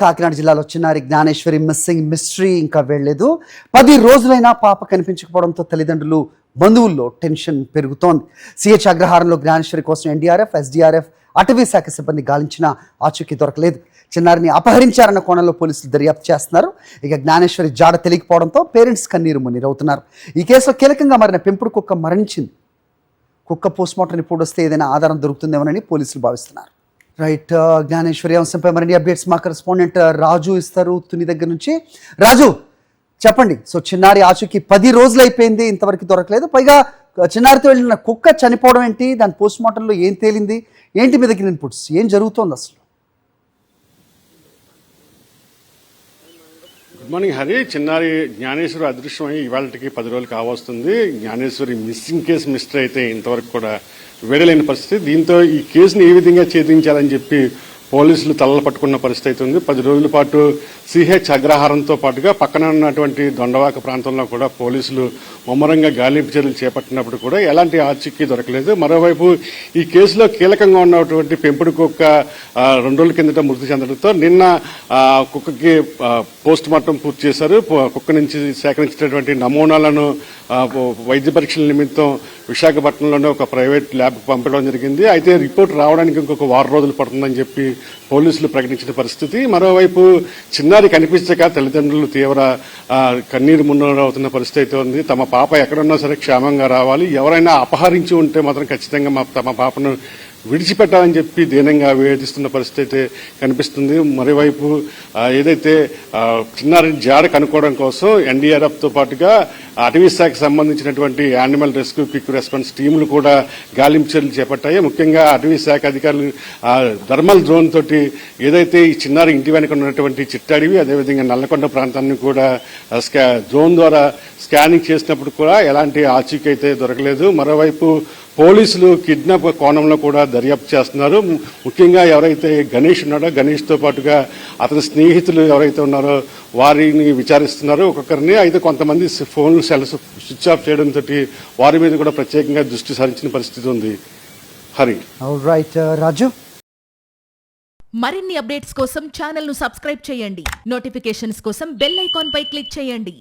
కాకినాడ జిల్లాలో చిన్నారి Gnaneshwari missing mystery ఇంకా వెళ్లేదు. 10 రోజులైనా పాప కనిపించకపోవడంతో తల్లిదండ్రులు బంధువుల్లో టెన్షన్ పెరుగుతోంది. సిహెచ్ అగ్రహారంలో జ్ఞానేశ్వరి కోసం ఎన్డీఆర్ఎఫ్, ఎస్డీఆర్ఎఫ్, అటవీ శాఖ సిబ్బంది గాలించిన ఆచూకీ దొరకలేదు. చిన్నారిని అపహరించారన్న కోణంలో పోలీసులు దర్యాప్తు చేస్తున్నారు. ఇక జ్ఞానేశ్వరి జాడ తెలియకపోవడంతో పేరెంట్స్ కన్నీరు మున్నీరవుతున్నారు. ఈ కేసులో కీలకంగా మారిన పెంపుడు కుక్క మరణించింది. కుక్క పోస్ట్మార్టం రిపోర్ట్ వస్తే ఏదైనా ఆధారం దొరుకుతుందేమోనని పోలీసులు భావిస్తున్నారు. రైట్, జ్ఞానేశ్వరి అంశంపై మరిన్ని అప్డేట్స్ మా కరెస్పాండెంట్ రాజు ఇస్తారు తుని దగ్గర నుంచి. రాజు చెప్పండి. సో చిన్నారి ఆచూకీ 10 రోజులు అయిపోయింది, ఇంతవరకు దొరకలేదు. పైగా చిన్నారితో వెళ్ళిన కుక్క చనిపోవడం ఏంటి, దాని పోస్ట్ మార్టంలో ఏం తేలింది, ఏంటి మీ దగ్గర ఇన్పుట్స్, ఏం జరుగుతోంది అసలు? Good morning Hari. చిన్నారి జ్ఞానేశ్వరి అదృశ్యమై ఇవాళకి 10 రోజులు కావస్తుంది. జ్ఞానేశ్వరి మిస్సింగ్ కేసు మిస్టర్ అయితే ఇంతవరకు కూడా వేడలేని పరిస్థితి. దీంతో ఈ కేసుని ఏ విధంగా ఛేదించాలని చెప్పి పోలీసులు తలలు పట్టుకున్న పరిస్థితి అవుతుంది. 10 రోజుల పాటు సిహెచ్ అగ్రహారంతో పాటుగా పక్కన ఉన్నటువంటి దొండవాక ప్రాంతంలో కూడా పోలీసులు ముమ్మరంగా గాలింపు చర్యలు చేపట్టినప్పుడు కూడా ఎలాంటి ఆచూకీ దొరకలేదు. మరోవైపు ఈ కేసులో కీలకంగా ఉన్నటువంటి పెంపుడు కుక్క 2 రోజుల కిందట మృతి చెందడంతో నిన్న కుక్కకి పోస్ట్ మార్టం పూర్తి చేశారు. కుక్క నుంచి సేకరించినటువంటి నమూనాలను వైద్య పరీక్షల నిమిత్తం విశాఖపట్నంలోనే ఒక ప్రైవేట్ ల్యాబ్కు పంపడం జరిగింది. అయితే రిపోర్ట్ రావడానికి ఇంకొక 6 రోజులు పడుతుందని చెప్పి పోలీసులు ప్రకటించిన పరిస్థితి. మరోవైపు చిన్నారి కనిపించక తల్లిదండ్రులు తీవ్ర కన్నీరు మున్నీరవుతున్న పరిస్థితి అయితే ఉంది. తమ పాప ఎక్కడున్నా సరే క్షేమంగా రావాలి, ఎవరైనా అపహరించి ఉంటే మాత్రం ఖచ్చితంగా తమ పాపను విడిచిపెట్టాలని చెప్పి దీనంగా వేధిస్తున్న పరిస్థితి అయితే కనిపిస్తుంది. మరోవైపు ఏదైతే చిన్నారి జాడ కనుక్కోవడం కోసం ఎన్డీఆర్ఎఫ్తో పాటుగా అటవీ శాఖకు సంబంధించినటువంటి యానిమల్ రెస్క్యూ క్విక్ రెస్పాన్స్ టీములు కూడా గాలింపు చర్యలు చేపట్టాయి. ముఖ్యంగా అటవీ శాఖ అధికారులు థర్మల్ డ్రోన్ తోటి ఏదైతే ఈ చిన్నారి ఇంటి వెనుక ఉన్నటువంటి చిట్టడివి, అదేవిధంగా నల్లకొండ ప్రాంతాన్ని కూడా డ్రోన్ ద్వారా స్కానింగ్ చేసినప్పుడు కూడా ఎలాంటి ఆచూకీ అయితే దొరకలేదు. మరోవైపు పోలీసులు కిడ్నాప్ కోణంలో కూడా దర్యాప్తు చేస్తున్నారు. ముఖ్యంగా ఎవరైతే గణేష్ ఉన్నాడో గణేష్తో పాటుగా అతని స్నేహితులు ఎవరైతే ఉన్నారో వారిని విచారిస్తున్నారు ఒక్కొక్కరిని. అయితే కొంతమంది ఫోన్లు సెల్స్ స్విచ్ ఆఫ్ చేయడంతో వారి మీద కూడా ప్రత్యేకంగా దృష్టి సారించిన పరిస్థితి ఉంది. హరి. రైట్ రాజు. మరిన్ని అప్డేట్స్ కోసం ఛానల్ ను సబ్స్క్రైబ్ చేయండి. నోటిఫికేషన్స్ కోసం బెల్ ఐకాన్ పై క్లిక్ చేయండి.